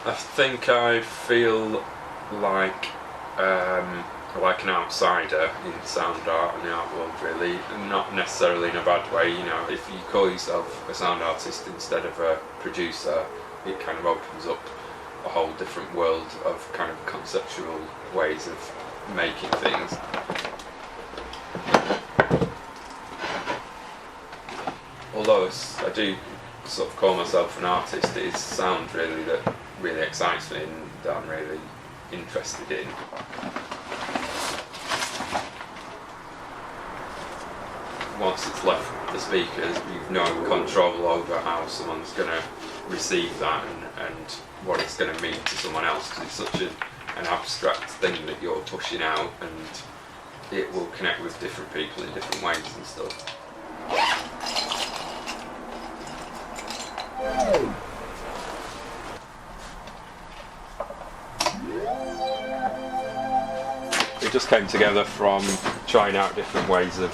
I think I feel like an outsider in sound art and the art world, really, not necessarily in a bad way. You know, if you call yourself a sound artist instead of a producer, it kind of opens up a whole different world of kind of conceptual ways of making things. Although I do sort of call myself an artist, it is sound really that really excites me and that I'm really interested in. Once it's left the speakers, you've no control over how someone's going to receive that and what it's going to mean to someone else, because it's such an abstract thing that you're pushing out, and it will connect with different people in different ways and stuff. It just came together from trying out different ways of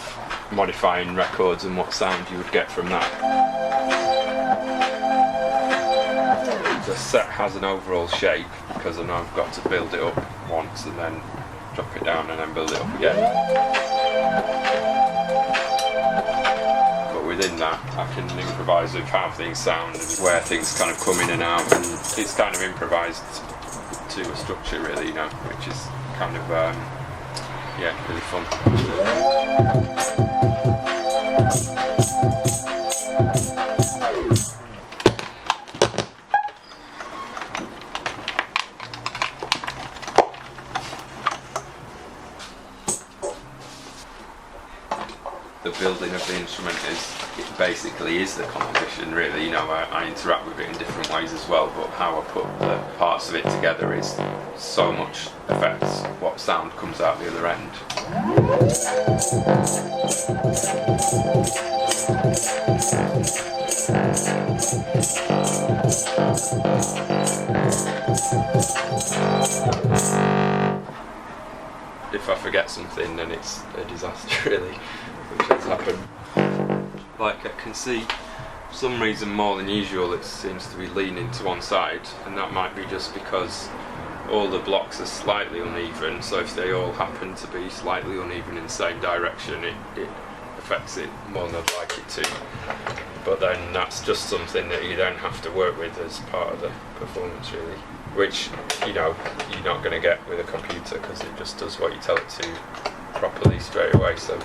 modifying records and what sound you would get from that. The set has an overall shape because I know I've got to build it up once and then drop it down and then build it up again. But within that I can improvise with how things sound and where things kind of come in and out, and it's kind of improvised to a structure really, you know, which is kind of really fun. The building of the instrument basically is the composition really, you know, I interact with it in different ways as well, but how I put the parts of it together is so much affects what sound comes out the other end. If I forget something then it's a disaster really, which has happened. Like I can see for some reason more than usual it seems to be leaning to one side, and that might be just because all the blocks are slightly uneven, so if they all happen to be slightly uneven in the same direction it affects it more than I'd like it to. But then that's just something that you don't have to work with as part of the performance really, which, you know, you're not going to get with a computer because it just does what you tell it to properly straight away. So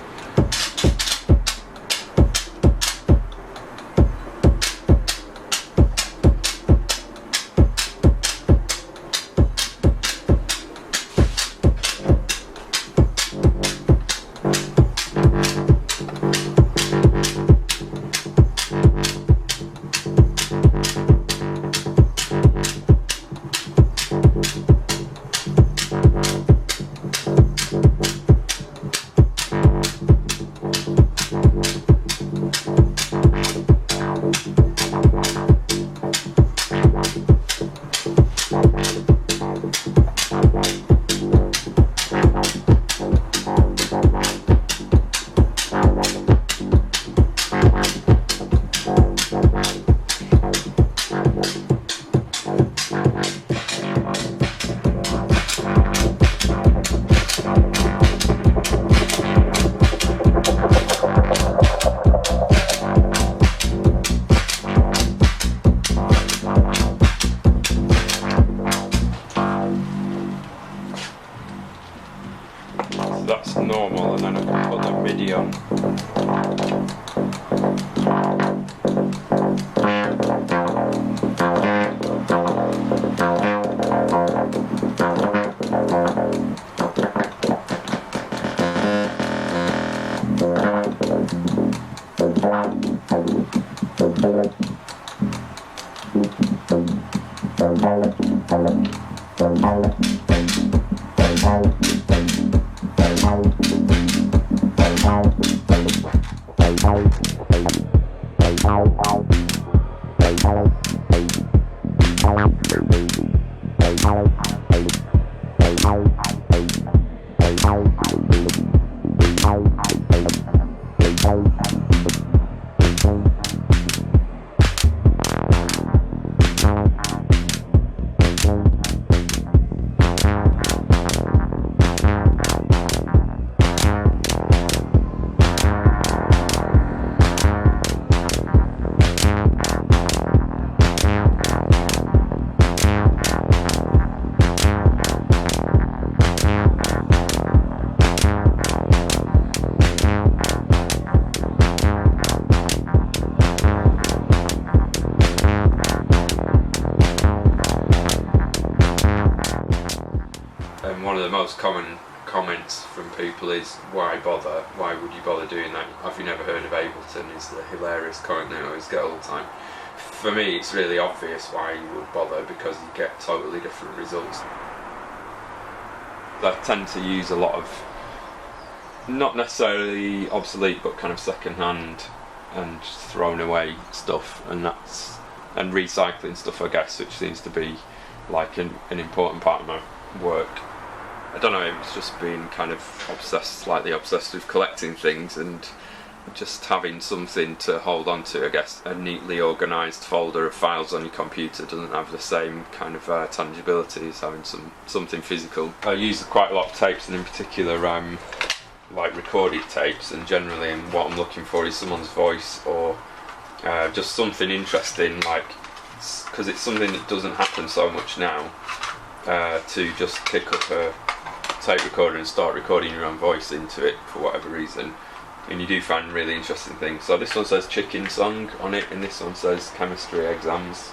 that's normal, and then I can put the MIDI on. And one of the most common comments from people is, why bother? Why would you bother doing that? Have you never heard of Ableton? Is the hilarious comment that I always get all the time. For me, it's really obvious why you would bother, because you get totally different results. I tend to use a lot of, not necessarily obsolete, but kind of second-hand and thrown away stuff, and recycling stuff, I guess, which seems to be like an important part of my work. I don't know, it's just been kind of slightly obsessed with collecting things and just having something to hold on to, I guess. A neatly organised folder of files on your computer doesn't have the same kind of tangibility as having something physical. I use quite a lot of tapes, and in particular like recorded tapes, and generally what I'm looking for is someone's voice, or just something interesting, like, because it's something that doesn't happen so much now, to just pick up a tape recorder and start recording your own voice into it for whatever reason, and you do find really interesting things. So this one says chicken song on it, and this one says chemistry exams.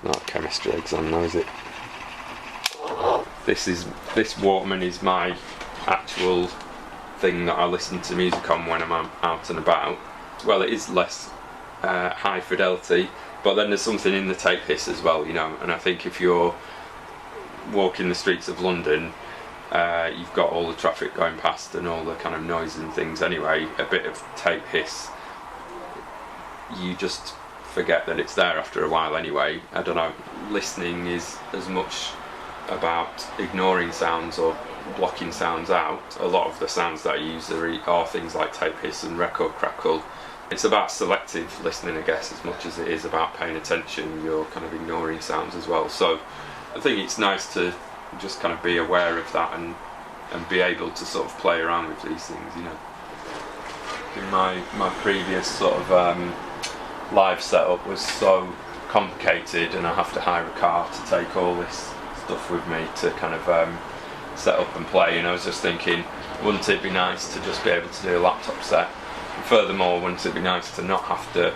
Not a chemistry exam now, is it? This Walkman is my actual thing that I listen to music on when I'm out and about. Well, it is less high fidelity, but then there's something in the tape hiss as well, you know. And I think if you're walking the streets of London, you've got all the traffic going past and all the kind of noise and things anyway. A bit of tape hiss, you just forget that it's there after a while anyway. I don't know, listening is as much about ignoring sounds or blocking sounds out. A lot of the sounds that I use are things like tape hiss and record crackle. It's about selective listening, I guess, as much as it is about paying attention. You're kind of ignoring sounds as well. So I think it's nice to just kind of be aware of that and be able to sort of play around with these things, you know. In my previous sort of live setup was so complicated, and I have to hire a car to take all this stuff with me to kind of set up and play, and I was just thinking, wouldn't it be nice to just be able to do a laptop set? And furthermore, wouldn't it be nice to not have to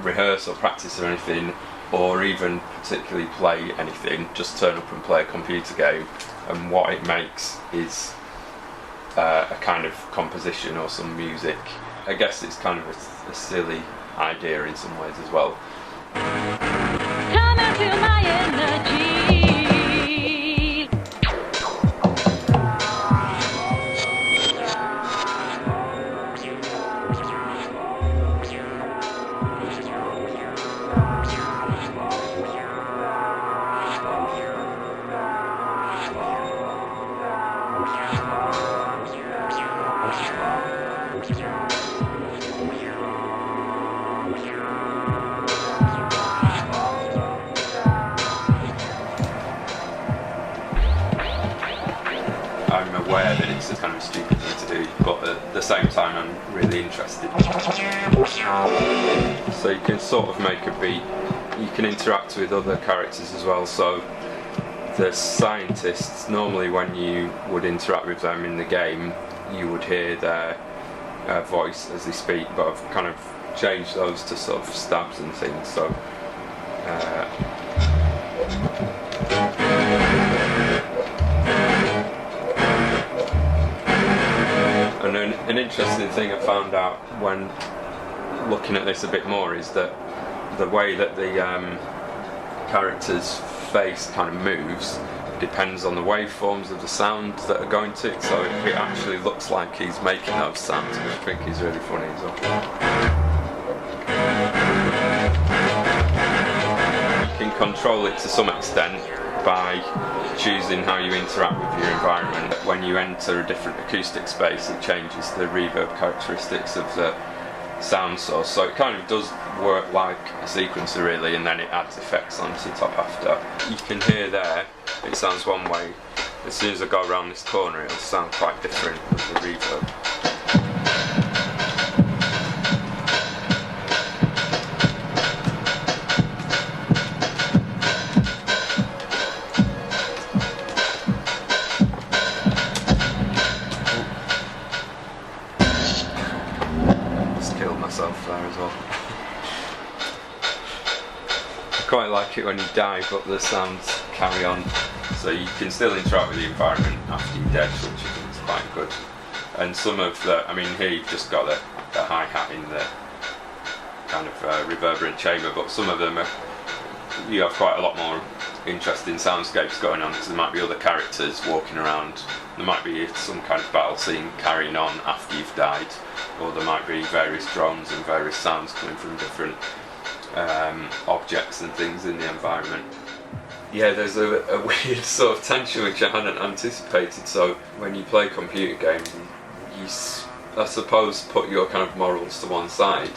rehearse or practice or anything, or even particularly play anything, just turn up and play a computer game, and what it makes is a kind of composition or some music. I guess it's kind of a silly idea in some ways as well. Come and feel my energy. I'm aware that it's a kind of stupid thing to do, but at the same time I'm really interested. So you can sort of make a beat, you can interact with other characters as well. So the scientists, normally when you would interact with them in the game, you would hear their voice as they speak, but I've kind of changed those to sort of stabs and things. So and an interesting thing I found out when looking at this a bit more is that the way that the character's face kind of moves depends on the waveforms of the sound that are going to it, so it actually looks like he's making those sounds, which I think is really funny as well. You can control it to some extent by choosing how you interact with your environment. When you enter a different acoustic space, it changes the reverb characteristics of the sound source, so it kind of does work like a sequencer really, and then it adds effects onto the top after. You can hear there, it sounds one way. As soon as I go around this corner, it'll sound quite different with the reverb. like it when you die, but the sounds carry on, so you can still interact with the environment after you're dead, which I think is quite good. And some of the, I mean, here you've just got the hi-hat in the kind of reverberant chamber, but some of them you have quite a lot more interesting soundscapes going on, because there might be other characters walking around, there might be some kind of battle scene carrying on after you've died, or there might be various drones and various sounds coming from different objects and things in the environment. Yeah, there's a weird sort of tension which I hadn't anticipated. So when you play computer games, you I suppose put your kind of morals to one side,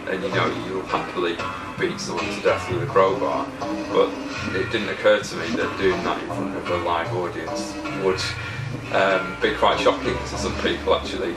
and you know you'll happily beat someone to death with a crowbar, but it didn't occur to me that doing that in front of a live audience would be quite shocking to some people actually.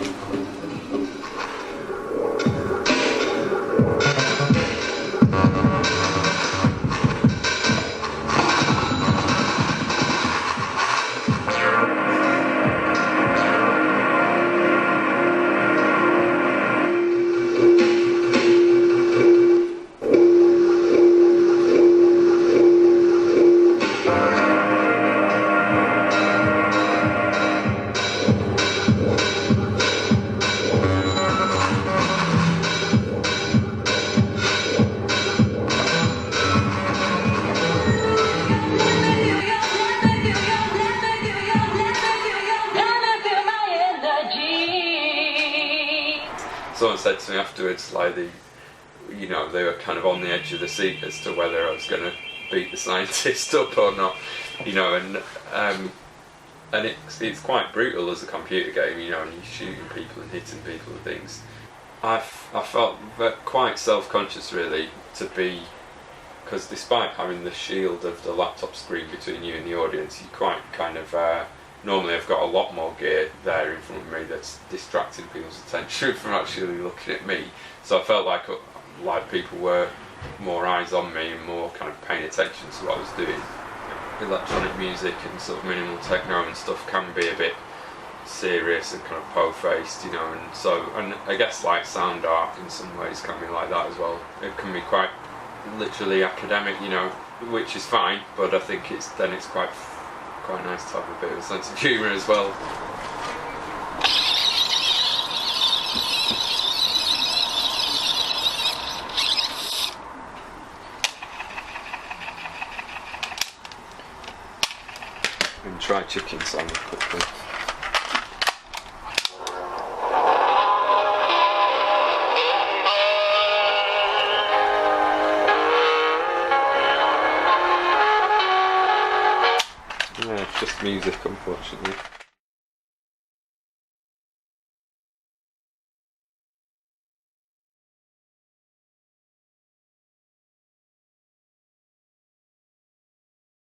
Someone said to me afterwards, like you know, they were kind of on the edge of the seat as to whether I was going to beat the scientist up or not, you know, and it's quite brutal as a computer game, you know, and you're shooting people and hitting people and things. I felt quite self-conscious really to be, because despite having the shield of the laptop screen between you and the audience, you quite kind of normally I've got a lot more gear there in front of me that's distracting people's attention from actually looking at me. So I felt like people were more eyes on me and more kind of paying attention to what I was doing. Electronic music and sort of minimal techno and stuff can be a bit serious and kind of po-faced, you know, and I guess like sound art in some ways can be like that as well. It can be quite literally academic, you know, which is fine, but I think it's quite nice to have a bit of a sense of humour as well. And try chicken sandwich quickly. Yeah, it's just music, unfortunately.